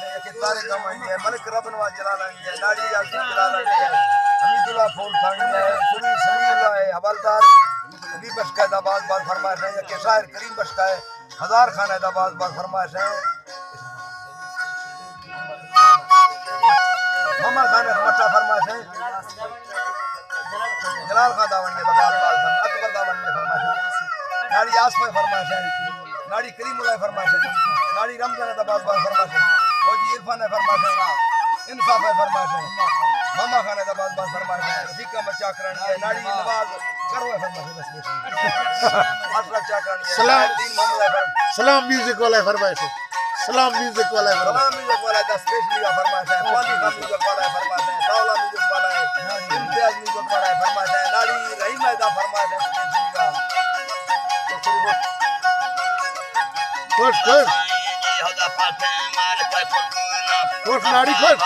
तारे कमानी है मलिक रबनवा जलालानी है नाड़ी यासी जलालानी है हमीदुल्लाह फौल थानी है सुनी समीउल्लाह है हवलदार भी बशका दाबाद बात फरमाइश है के शायर करीम बशका है हजार खान दाबाद बात फरमाइश है मामा खान मट्टा फरमाइश है जलाल खान दावनी दाबाद बात अकबर दावनी फरमाइश है नाड़ी आसमा फरमाइश है नाड़ी करीमुल्लाह फरमाइश है नाड़ी रमजान दाबाद बात फरमाइश है फौजी इरफान है फरमाइश है इंसाफ है फरमाइश है मामा खान दाबाद बात फरमाइश है रफीका मचा करनी है नाड़ी नवाज करो है फरमाइश है अशरफ चाकरानी है सलाम दीन मोहम्मद है सलाम म्यूजिक वाला है फरमाइश है सलाम म्यूजिक वाला है सलाम म्यूजिक वाला है स्पेशली का फरमाइश है पाली का म्यूजिक वाला है फरमाइश है तावला म्यूजिक वाला है इम्तियाज म्यूजिक वाला है फरमाइश है नाड़ी रहीम है दा फरमाइश है स्पेशली का खुश खुश खुश नाड़ी खुश नाड़ी खुश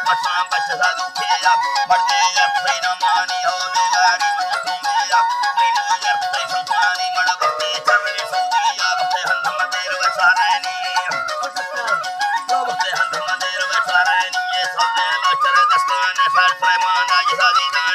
Masam bacha dukeya Bade ya prena mani hole gari majakumeya Prenu ya presa pani madabate charre sudiya Bate handam der vasarani Bate handam der vasarani Ye salle la chare dastane sal premana ye sadidani